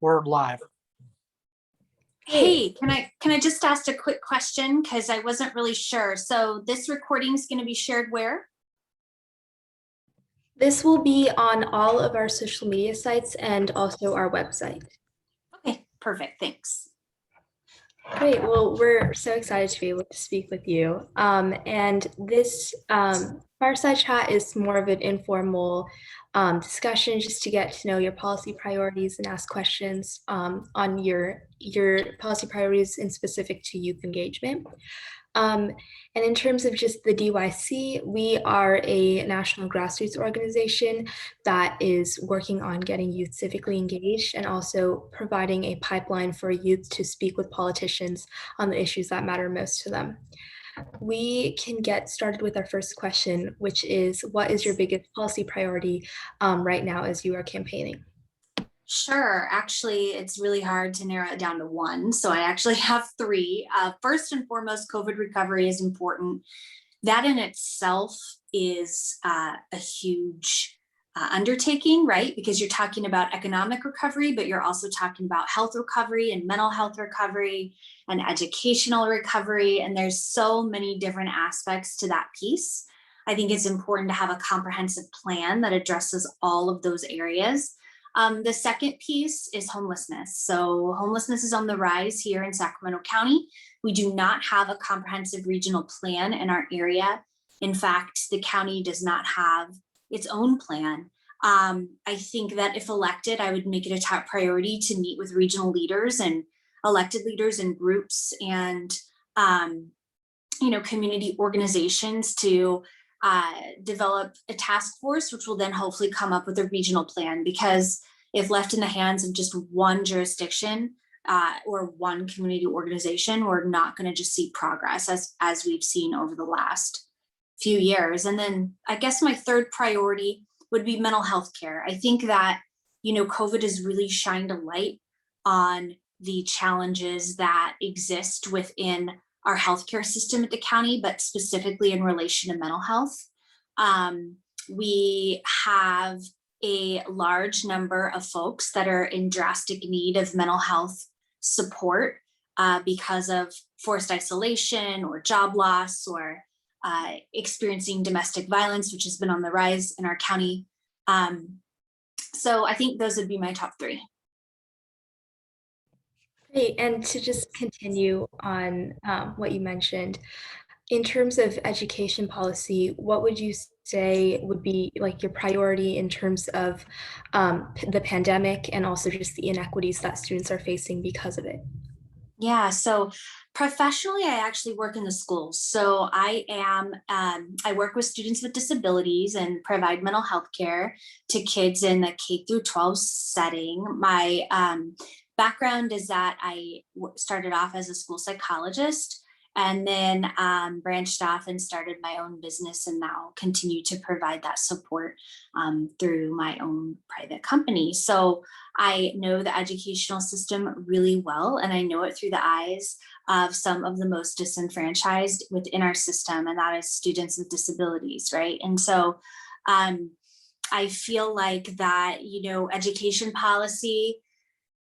we're live. Hey, can I just ask a quick question? Because I wasn't really sure. So this recording is going to be shared where? This will be on all of our social media sites and also our website. Okay, perfect. Thanks. Great. Well, we're so excited to be able to speak with you. And this fireside chat is more of an informal discussion just to get to know your policy priorities and ask questions on your policy priorities in specific to youth engagement. And in terms of just the DYC, we are a national grassroots organization that is working on getting youth civically engaged and also providing a pipeline for youth to speak with politicians on the issues that matter most to them. We can get started with our first question, which is, what is your biggest policy priority right now as you are campaigning? Sure. Actually, it's really hard to narrow it down to one. So I actually have three. First and foremost, COVID recovery is important. That in itself is a huge undertaking, right? Because you're talking about economic recovery, but you're also talking about health recovery and mental health recovery and educational recovery. And there's so many different aspects to that piece. I think it's important to have a comprehensive plan that addresses all of those areas. The second piece is homelessness. So homelessness is on the rise here in Sacramento County. We do not have a comprehensive regional plan in our area. In fact, the county does not have its own plan. I think that if elected, I would make it a top priority to meet with regional leaders and elected leaders and groups and community organizations to develop a task force, which will then hopefully come up with a regional plan, because if left in the hands of just one jurisdiction or one community organization, we're not going to just see progress as we've seen over the last few years. And then I guess my third priority would be mental health care. I think that, COVID has really shined a light on the challenges that exist within our healthcare system at the county, but specifically in relation to mental health. We have a large number of folks that are in drastic need of mental health support because of forced isolation or job loss or experiencing domestic violence, which has been on the rise in our county. So I think those would be my top three. Great. And to just continue on what you mentioned, in terms of education policy, what would you say would be like your priority in terms of the pandemic and also just the inequities that students are facing because of it? Yeah, so professionally, I actually work in the schools. So I work with students with disabilities and provide mental health care to kids in the K through 12 setting. My background is that I started off as a school psychologist and then branched off and started my own business, and now continue to provide that support through my own private company. So I know the educational system really well, and I know it through the eyes of some of the most disenfranchised within our system, and that is students with disabilities, right? And so I feel like that, education policy,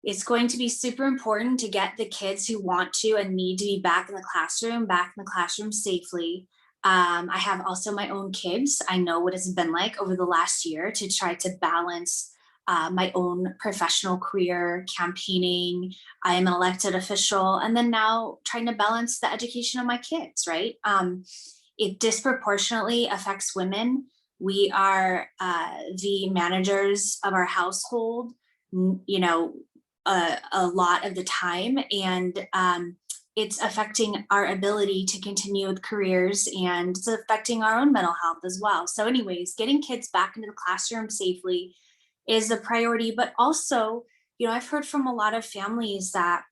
it's going to be super important to get the kids who want to and need to be back in the classroom safely. I have also my own kids. I know what it's been like over the last year to try to balance my own professional career, campaigning. I am an elected official, and then now trying to balance the education of my kids, right? It disproportionately affects women. We are the managers of our household, a lot of the time, and it's affecting our ability to continue with careers, and it's affecting our own mental health as well. So anyways, getting kids back into the classroom safely is a priority, but also, I've heard from a lot of families that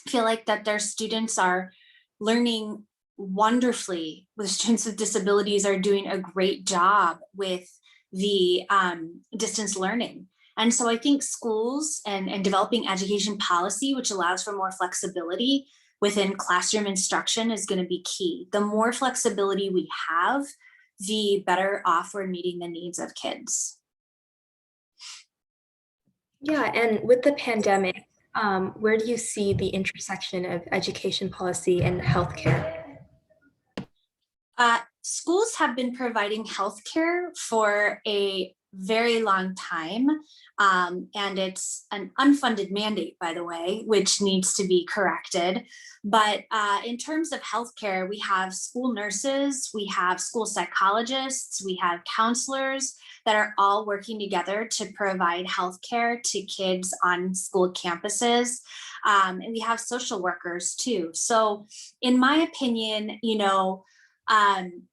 feel like that their students are learning wonderfully, with students with disabilities are doing a great job with the distance learning. And so I think schools and developing education policy, which allows for more flexibility within classroom instruction, is going to be key. The more flexibility we have, the better off we're meeting the needs of kids. Yeah, and with the pandemic, where do you see the intersection of education policy and healthcare? Schools have been providing healthcare for a very long time, and it's an unfunded mandate, by the way, which needs to be corrected. But in terms of healthcare, we have school nurses, we have school psychologists, we have counselors that are all working together to provide healthcare to kids on school campuses. And we have social workers too. So, in my opinion, um,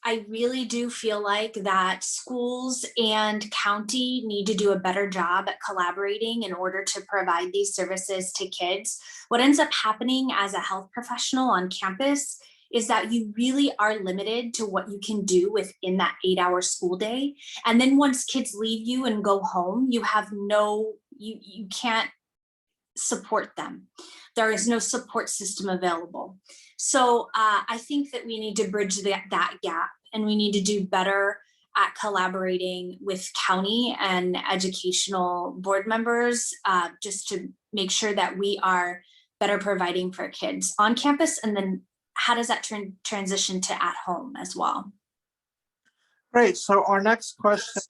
I really do feel like that schools and county need to do a better job at collaborating in order to provide these services to kids. What ends up happening as a health professional on campus is that you really are limited to what you can do within that 8-hour school day. And then once kids leave you and go home, you have you can't support them. There is no support system available. So I think that we need to bridge that gap, and we need to do better at collaborating with county and educational board members, just to make sure that we are better providing for kids on campus. And then how does that transition to at home as well? Great. So our next question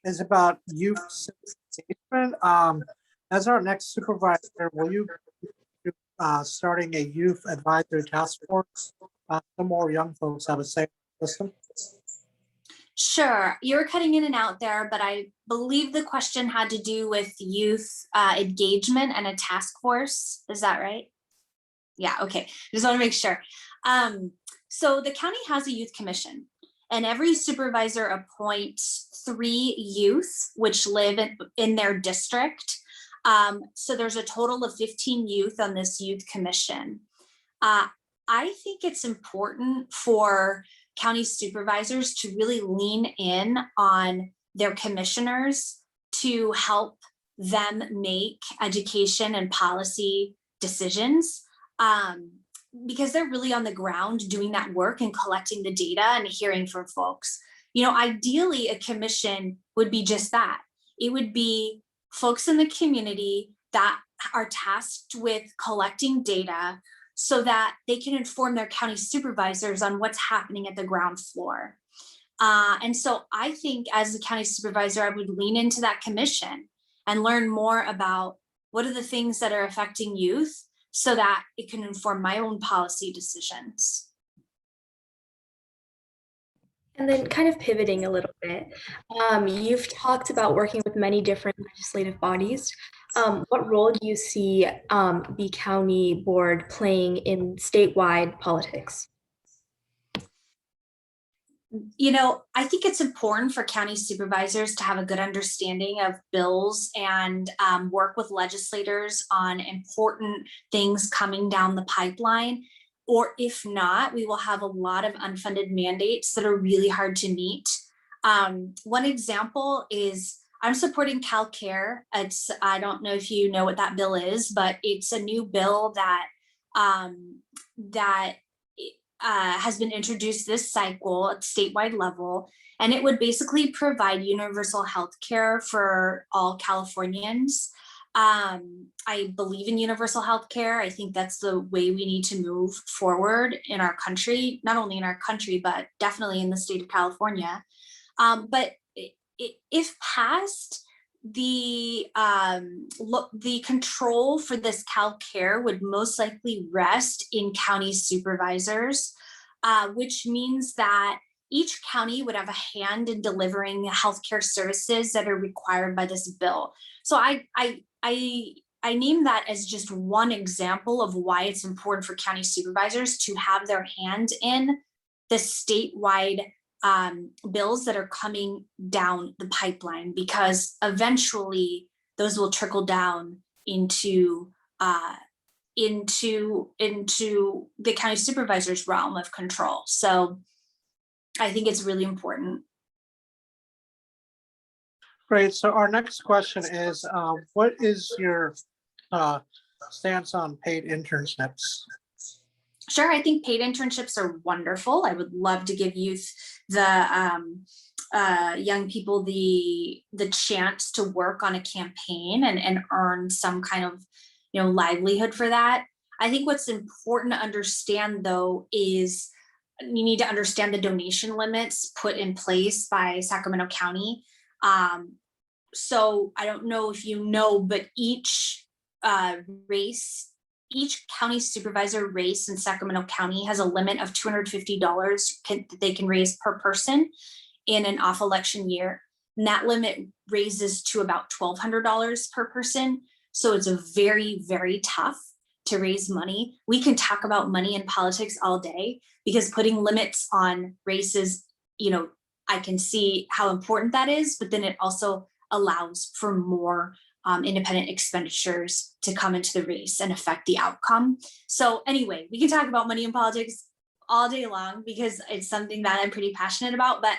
is about youth engagement. As our next supervisor, will you be starting a youth advisory task force? Some more young folks have a say in the system. Sure, you were cutting in and out there, but I believe the question had to do with youth engagement and a task force. Is that right? Yeah, okay. Just want to make sure. So the county has a youth commission, and every supervisor appoints 3 youth which live in their district. So there's a total of 15 youth on this youth commission. I think it's important for county supervisors to really lean in on their commissioners to help them make education and policy decisions, because they're really on the ground doing that work and collecting the data and hearing from folks. Ideally, a commission would be just that. It would be folks in the community that are tasked with collecting data so that they can inform their county supervisors on what's happening at the ground floor. And so I think as a county supervisor, I would lean into that commission and learn more about what are the things that are affecting youth so that it can inform my own policy decisions. And then kind of pivoting a little bit, you've talked about working with many different legislative bodies. What role do you see the county board playing in statewide politics? I think it's important for county supervisors to have a good understanding of bills and work with legislators on important things coming down the pipeline. Or if not, we will have a lot of unfunded mandates that are really hard to meet. One example is I'm supporting CalCare. I don't know if you know what that bill is, but it's a new bill that has been introduced this cycle at statewide level, and it would basically provide universal health care for all Californians. I believe in universal health care. I think that's the way we need to move forward in our country, not only in our country, but definitely in the state of California. But if passed, the control for this CalCare would most likely rest in county supervisors, which means that each county would have a hand in delivering the healthcare services that are required by this bill. So I name that as just one example of why it's important for county supervisors to have their hand in the statewide bills that are coming down the pipeline, because eventually those will trickle down into the county supervisor's realm of control. So I think it's really important. Great. So our next question is, what is your stance on paid internships? Sure, I think paid internships are wonderful. I would love to give youth the young people the chance to work on a campaign and earn some kind of, livelihood for that. I think what's important to understand though is you need to understand the donation limits put in place by Sacramento County. So I don't know if you know, but each race, each county supervisor race in Sacramento County has a limit of $250 that they can raise per person in an off election year. And that limit raises to about $1,200 per person. So it's a very, very tough to raise money. We can talk about money in politics all day because putting limits on races, I can see how important that is, but then it also allows for more independent expenditures to come into the race and affect the outcome. So anyway, we can talk about money in politics all day long because it's something that I'm pretty passionate about. But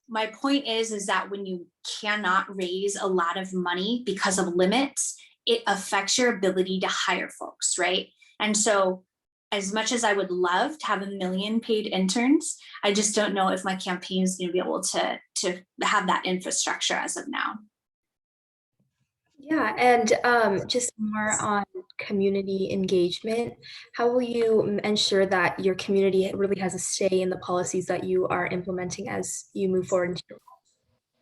my point is that when you cannot raise a lot of money because of limits, it affects your ability to hire folks, right? And so as much as I would love to have 1 million paid interns, I just don't know if my campaign is going to be able to have that infrastructure as of now. Yeah, and just more on community engagement, how will you ensure that your community really has a say in the policies that you are implementing as you move forward into your role?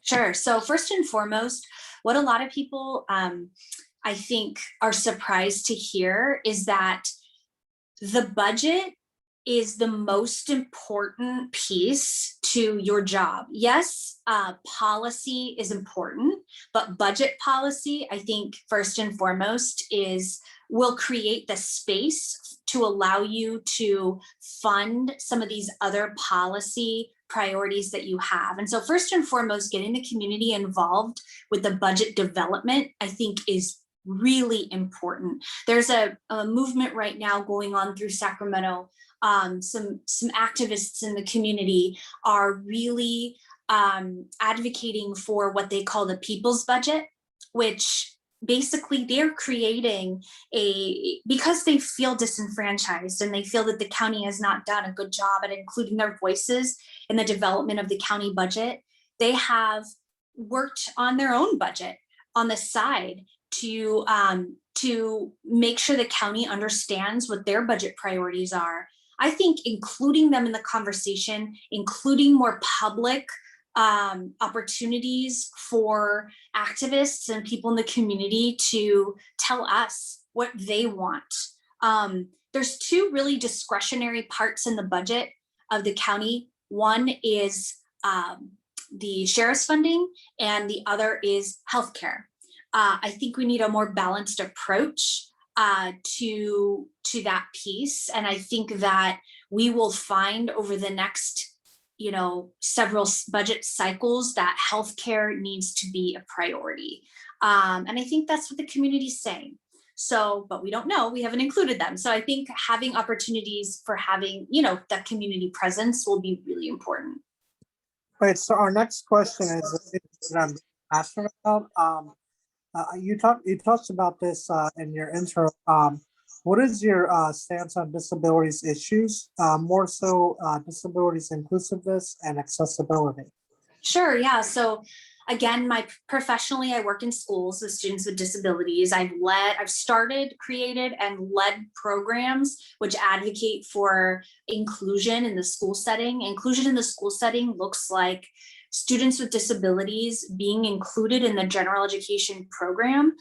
Sure. So first and foremost, what a lot of people I think are surprised to hear is that the budget is the most important piece to your job. Yes, policy is important, but budget policy, I think first and foremost will create the space to allow you to fund some of these other policy priorities that you have. And so first and foremost, getting the community involved with the budget development, I think is really important. There's a movement right now going on through Sacramento. Some activists in the community are really advocating for what they call the people's budget, which basically they're creating because they feel disenfranchised and they feel that the county has not done a good job at including their voices in the development of the county budget. They have worked on their own budget on the side to make sure the county understands what their budget priorities are. I think including them in the conversation, including more public opportunities for activists and people in the community to tell us what they want. There's two really discretionary parts in the budget of the county. One is the sheriff's funding, and the other is healthcare. I think we need a more balanced approach to that piece. And I think that we will find over the next, several budget cycles that healthcare needs to be a priority. And I think that's what the community's saying. So, but we don't know, we haven't included them. So I think having opportunities for having, that community presence will be really important. Right. So our next question is that I'm passionate about. You talked about this in your intro. What is your stance on disabilities issues, more so disabilities inclusiveness and accessibility? Sure, yeah. So again, professionally, I work in schools with students with disabilities. I've started, created, and led programs which advocate for inclusion in the school setting. Inclusion in the school setting looks like students with disabilities being included in the general education program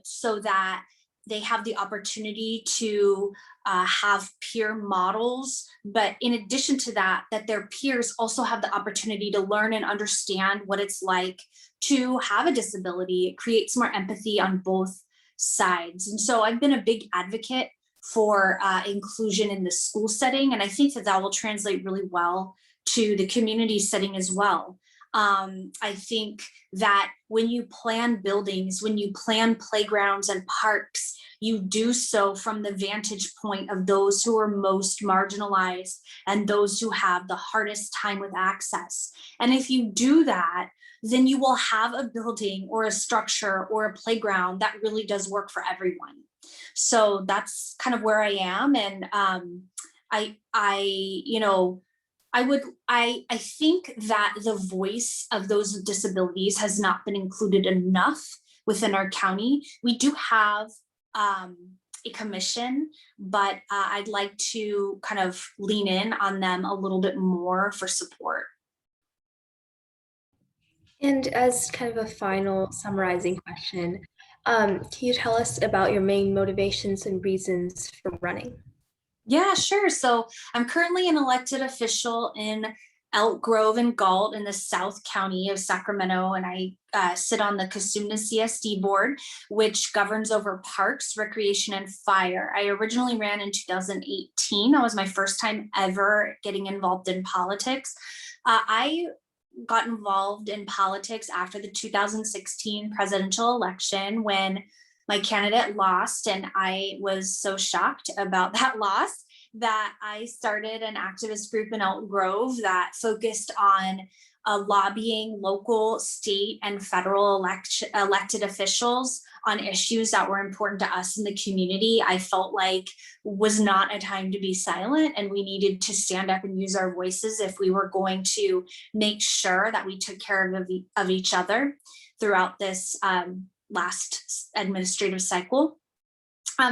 so that they have the opportunity to have peer models, but in addition to that their peers also have the opportunity to learn and understand what it's like to have a disability. It creates more empathy on both sides. And so I've been a big advocate for inclusion in the school setting, and I think that will translate really well to the community setting as well. I think that when you plan buildings, when you plan playgrounds and parks, you do so from the vantage point of those who are most marginalized and those who have the hardest time with access. And if you do that, then you will have a building or a structure or a playground that really does work for everyone. So that's kind of where I am. And I I think that the voice of those with disabilities has not been included enough within our county. We do have a commission, but I'd like to kind of lean in on them a little bit more for support. And as kind of a final summarizing question, can you tell us about your main motivations and reasons for running? Yeah, sure. So I'm currently an elected official in Elk Grove and Galt in the South County of Sacramento, and I sit on the Casumna CSD board, which governs over parks, recreation, and fire. I originally ran in 2018. That was my first time ever getting involved in politics. I got involved in politics after the 2016 presidential election when my candidate lost, and I was so shocked about that loss that I started an activist group in Elk Grove that focused on lobbying local, state, and federal elected officials on issues that were important to us in the community. I felt like was not a time to be silent, and we needed to stand up and use our voices if we were going to make sure that we took care of each other throughout this last administrative cycle.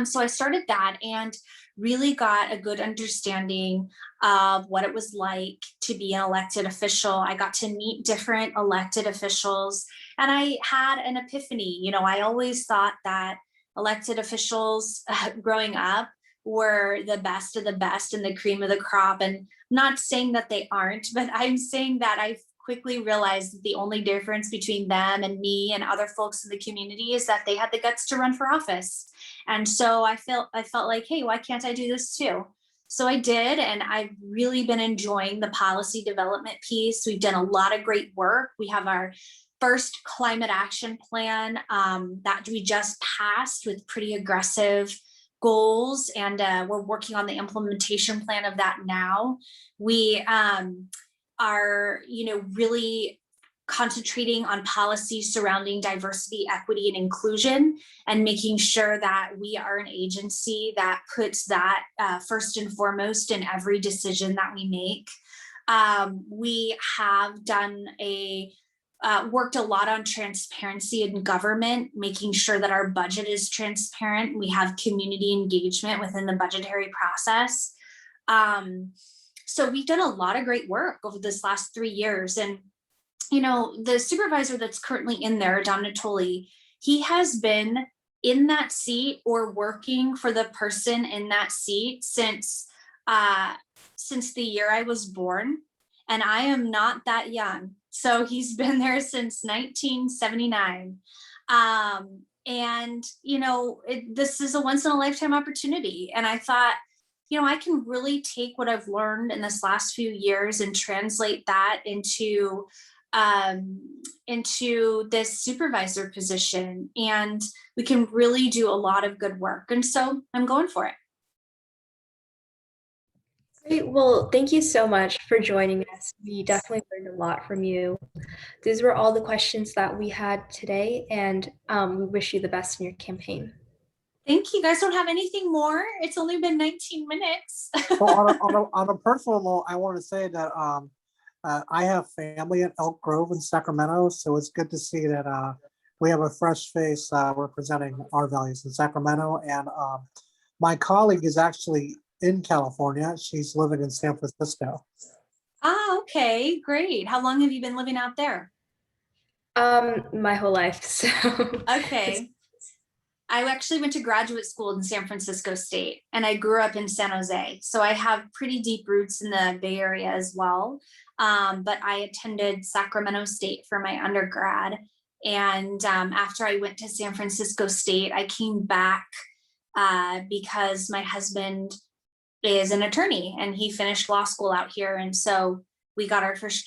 So I started that and really got a good understanding of what it was like to be an elected official. I got to meet different elected officials, and I had an epiphany. You know, I always thought that elected officials growing up were the best of the best and the cream of the crop. And I'm not saying that they aren't, but I'm saying that I quickly realized that the only difference between them and me and other folks in the community is that they had the guts to run for office. And so I felt like, hey, why can't I do this too? So I did, and I've really been enjoying the policy development piece. We've done a lot of great work. We have our first climate action plan that we just passed with pretty aggressive goals, and we're working on the implementation plan of that now. We are, really concentrating on policies surrounding diversity, equity, and inclusion, and making sure that we are an agency that puts that first and foremost in every decision that we make. We have done worked a lot on transparency in government, making sure that our budget is transparent. We have community engagement within the budgetary process. So we've done a lot of great work over this last 3 years. And the supervisor that's currently in there, Don Natoli, he has been in that seat or working for the person in that seat since the year I was born. And I am not that young. So he's been there since 1979. This is a once in a lifetime opportunity. And I thought, I can really take what I've learned in this last few years and translate that into this supervisor position, and we can really do a lot of good work. And so I'm going for it. Great. Well, thank you so much for joining us. We definitely learned a lot from you. These were all the questions that we had today, and we wish you the best in your campaign. Thank you. Guys don't have anything more? It's only been 19 minutes. Well, on a personal note, I want to say that I have family in Elk Grove in Sacramento, so it's good to see that we have a fresh face representing our values in Sacramento. And my colleague is actually in California. She's living in San Francisco. Okay, great. How long have you been living out there? My whole life. So okay. I actually went to graduate school in San Francisco State, and I grew up in San Jose. So I have pretty deep roots in the Bay Area as well. But I attended Sacramento State for my undergrad. And after I went to San Francisco State, I came back because my husband is an attorney and he finished law school out here. And so we got our first job